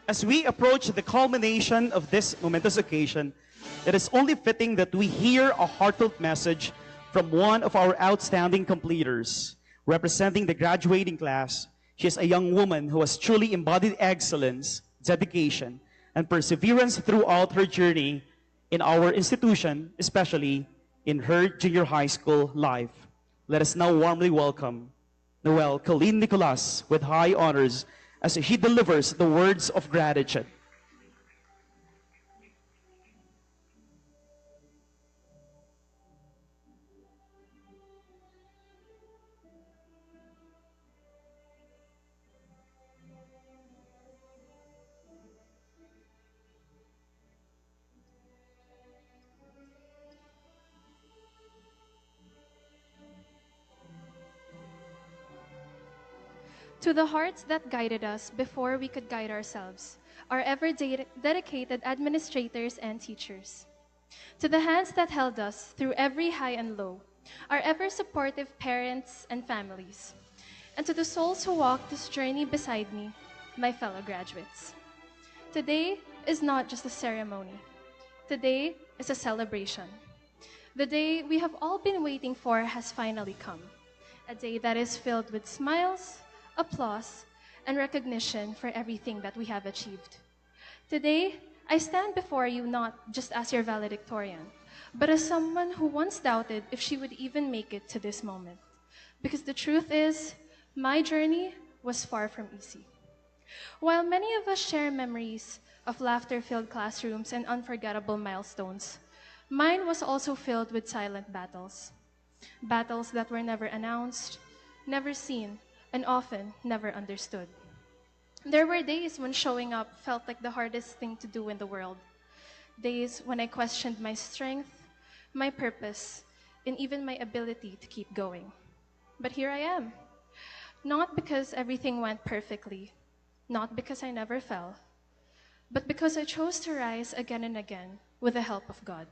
As we approach the culmination of this momentous occasion, it is only fitting that we hear a heartfelt message from one of our outstanding completers. Representing the graduating class, she is a young woman who has truly embodied excellence, dedication, and perseverance throughout her journey in our institution, especially in her junior high school life. Let us now warmly welcome Noelle, Coleen, Nicolas with high honors as he delivers the words of gratitude. To the hearts that guided us before we could guide ourselves, our dedicated administrators and teachers. To the hands that held us through every high and low, our ever-supportive parents and families. And to the souls who walked this journey beside me, my fellow graduates. Today is not just a ceremony. Today is a celebration. The day we have all been waiting for has finally come. A day that is filled with smiles, applause, and recognition for everything that we have achieved. Today, I stand before you not just as your valedictorian, but as someone who once doubted if she would even make it to this moment. Because the truth is, my journey was far from easy. While many of us share memories of laughter-filled classrooms and unforgettable milestones, mine was also filled with silent battles. Battles that were never announced, never seen, and often never understood. There were days when showing up felt like the hardest thing to do in the world. Days when I questioned my strength, my purpose, and even my ability to keep going. But here I am. Not because everything went perfectly, not because I never fell, but because I chose to rise again and again with the help of God.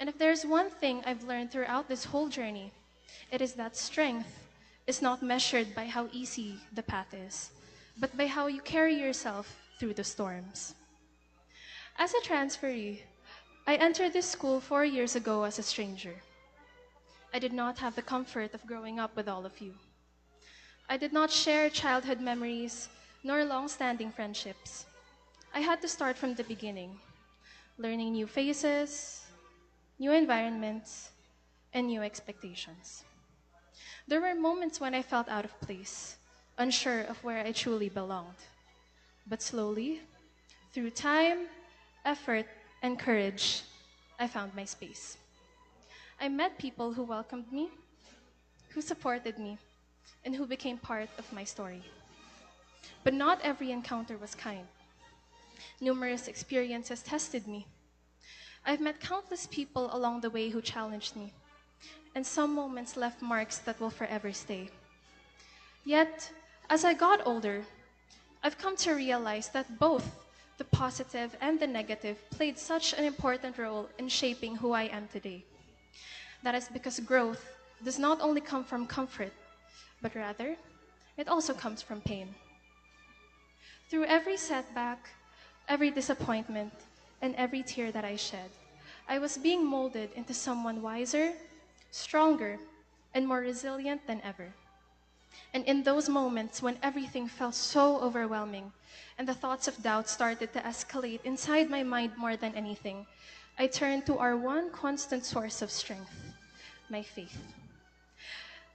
And if there's one thing I've learned throughout this whole journey, it is that strength is not measured by how easy the path is, but by how you carry yourself through the storms. As a transferee, I entered this school 4 years ago as a stranger. I did not have the comfort of growing up with all of you. I did not share childhood memories nor long-standing friendships. I had to start from the beginning, learning new faces, new environments, and new expectations. There were moments when I felt out of place, unsure of where I truly belonged. But slowly, through time, effort, and courage, I found my space. I met people who welcomed me, who supported me, and who became part of my story. But not every encounter was kind. Numerous experiences tested me. I've met countless people along the way who challenged me, and some moments left marks that will forever stay. Yet, as I got older, I've come to realize that both the positive and the negative played such an important role in shaping who I am today. That is because growth does not only come from comfort, but rather, it also comes from pain. Through every setback, every disappointment, and every tear that I shed, I was being molded into someone wiser, stronger, and more resilient than ever. And in those moments when everything felt so overwhelming and the thoughts of doubt started to escalate inside my mind more than anything, I turned to our one constant source of strength, my faith.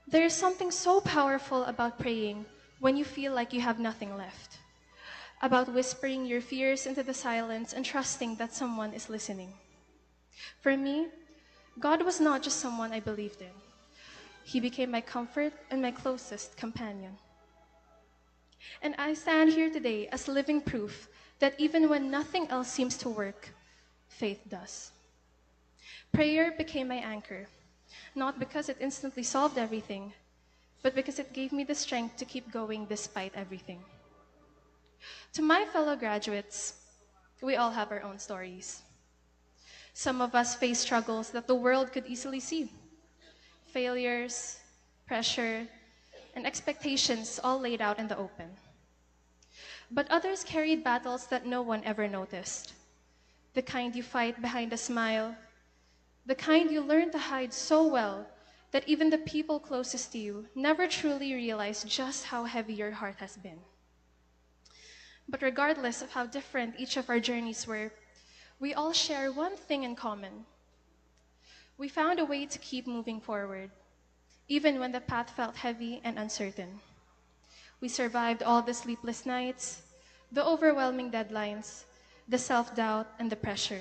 There is something so powerful about praying when you feel like you have nothing left, about whispering your fears into the silence and trusting that someone is listening. For me, God was not just someone I believed in. He became my comfort and my closest companion. And I stand here today as living proof that even when nothing else seems to work, faith does. Prayer became my anchor, not because it instantly solved everything, but because it gave me the strength to keep going despite everything. To my fellow graduates, we all have our own stories. Some of us face struggles that the world could easily see. Failures, pressure, and expectations all laid out in the open. but others carried battles that no one ever noticed. The kind you fight behind a smile, the kind you learn to hide so well that even the people closest to you never truly realize just how heavy your heart has been. But regardless of how different each of our journeys were, we all share one thing in common. We found a way to keep moving forward, even when the path felt heavy and uncertain. We survived all the sleepless nights, the overwhelming deadlines, the self-doubt, and the pressure.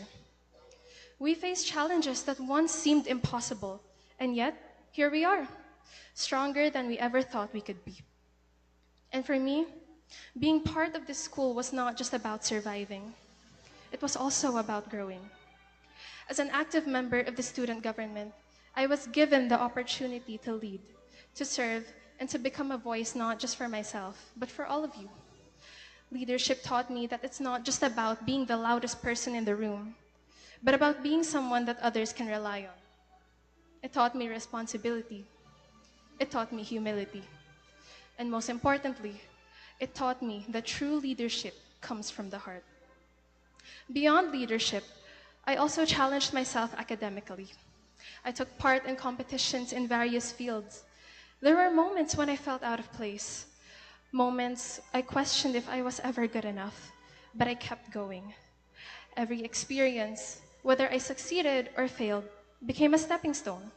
We faced challenges that once seemed impossible, and yet, here we are, stronger than we ever thought we could be. And for me, being part of this school was not just about surviving. It was also about growing. As an active member of the student government, I was given the opportunity to lead, to serve, and to become a voice not just for myself, but for all of you. Leadership taught me that it's not just about being the loudest person in the room, but about being someone that others can rely on. It taught me responsibility. It taught me humility. And most importantly, it taught me that true leadership comes from the heart. Beyond leadership, I also challenged myself academically. I took part in competitions in various fields. There were moments when I felt out of place, moments I questioned if I was ever good enough, but I kept going. Every experience, whether I succeeded or failed, became a stepping stone.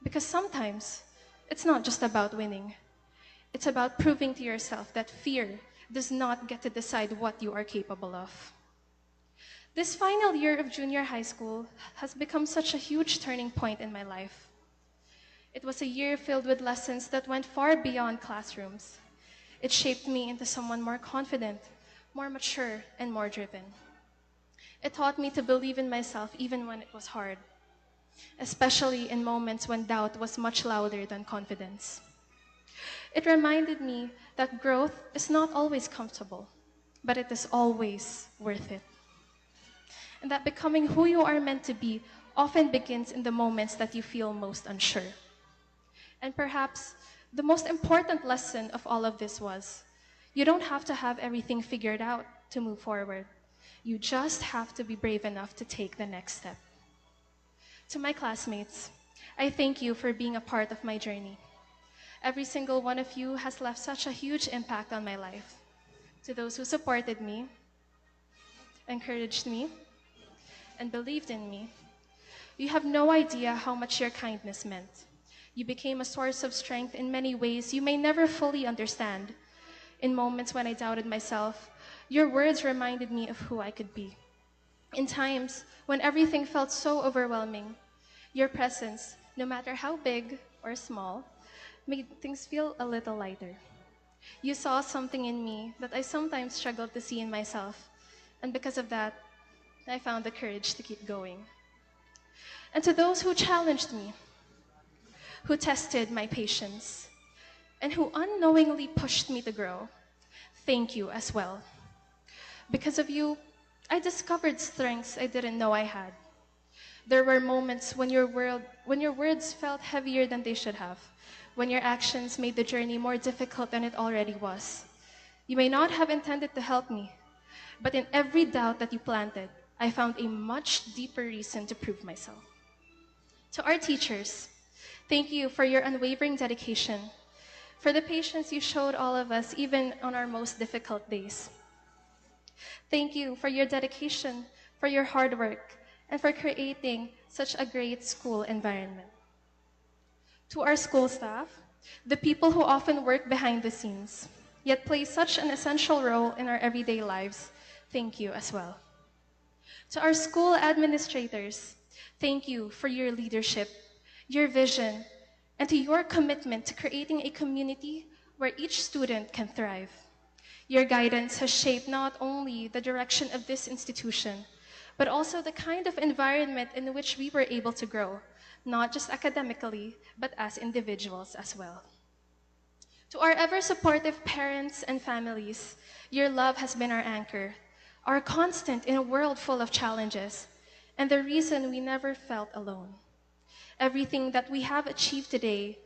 Because sometimes, it's not just about winning. It's about proving to yourself that fear does not get to decide what you are capable of. This final year of junior high school has become such a huge turning point in my life. It was a year filled with lessons that went far beyond classrooms. It shaped me into someone more confident, more mature, and more driven. It taught me to believe in myself even when it was hard, especially in moments when doubt was much louder than confidence. It reminded me that growth is not always comfortable, but it is always worth it. And that becoming who you are meant to be often begins in the moments that you feel most unsure. And perhaps the most important lesson of all of this was, you don't have to have everything figured out to move forward. You just have to be brave enough to take the next step. To my classmates, I thank you for being a part of my journey. Every single one of you has left such a huge impact on my life. To those who supported me, encouraged me, and believed in me, you have no idea how much your kindness meant. You became a source of strength in many ways you may never fully understand. In moments when I doubted myself, your words reminded me of who I could be. In times when everything felt so overwhelming, your presence, no matter how big or small, made things feel a little lighter. You saw something in me that I sometimes struggled to see in myself, and because of that, I found the courage to keep going. And to those who challenged me, who tested my patience, and who unknowingly pushed me to grow, thank you as well. Because of you, I discovered strengths I didn't know I had. There were moments when your words felt heavier than they should have, when your actions made the journey more difficult than it already was. You may not have intended to help me, but in every doubt that you planted, I found a much deeper reason to prove myself. To our teachers, thank you for your unwavering dedication, for the patience you showed all of us even on our most difficult days. Thank you for your dedication, for your hard work, and for creating such a great school environment. To our school staff, the people who often work behind the scenes, yet play such an essential role in our everyday lives, thank you as well. To our school administrators, thank you for your leadership, your vision, and to your commitment to creating a community where each student can thrive. Your guidance has shaped not only the direction of this institution, but also the kind of environment in which we were able to grow, not just academically, but as individuals as well. To our ever-supportive parents and families, your love has been our anchor, our constant in a world full of challenges, and the reason we never felt alone. Everything that we have achieved today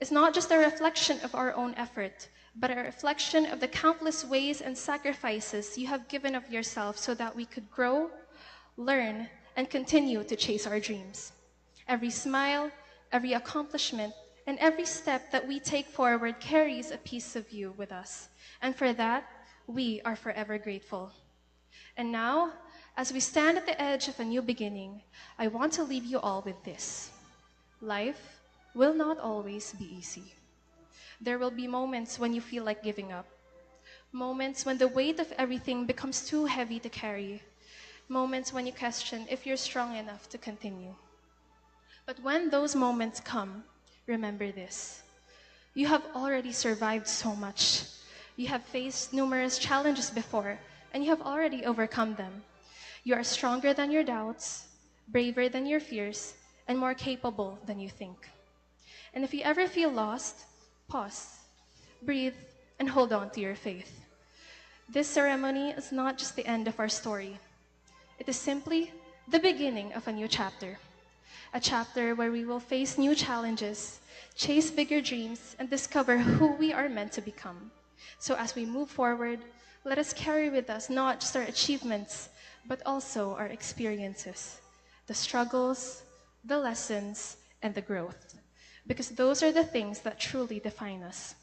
is not just a reflection of our own effort, but a reflection of the countless ways and sacrifices you have given of yourself so that we could grow, learn, and continue to chase our dreams. Every smile, every accomplishment, and every step that we take forward carries a piece of you with us. And for that, we are forever grateful. And now, as we stand at the edge of a new beginning, I want to leave you all with this. Life will not always be easy. There will be moments when you feel like giving up. Moments when the weight of everything becomes too heavy to carry. Moments when you question if you're strong enough to continue. But when those moments come, remember this. You have already survived so much. You have faced numerous challenges before, and you have already overcome them. You are stronger than your doubts, braver than your fears, and more capable than you think. And if you ever feel lost, pause, breathe, and hold on to your faith. This ceremony is not just the end of our story. It is simply the beginning of a new chapter. A chapter where we will face new challenges, chase bigger dreams, and discover who we are meant to become. So as we move forward, let us carry with us not just our achievements, but also our experiences, the struggles, the lessons, and the growth. Because those are the things that truly define us.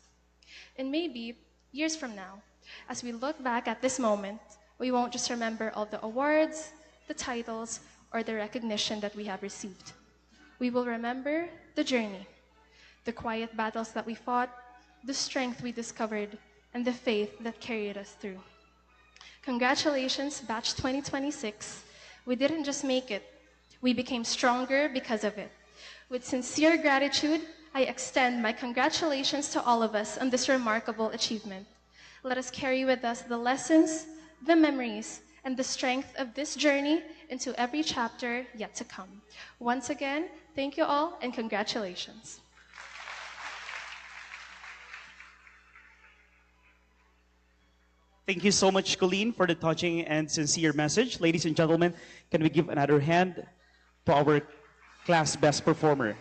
And maybe, years from now, as we look back at this moment, we won't just remember all the awards, the titles, or the recognition that we have received. We will remember the journey, the quiet battles that we fought, the strength we discovered, and the faith that carried us through. Congratulations, Batch 2026. We didn't just make it, we became stronger because of it. With sincere gratitude, I extend my congratulations to all of us on this remarkable achievement. Let us carry with us the lessons, the memories, and the strength of this journey into every chapter yet to come. Once again, thank you all and congratulations. Thank you so much, Coleen, for the touching and sincere message. Ladies and gentlemen, can we give another hand to our class best performer?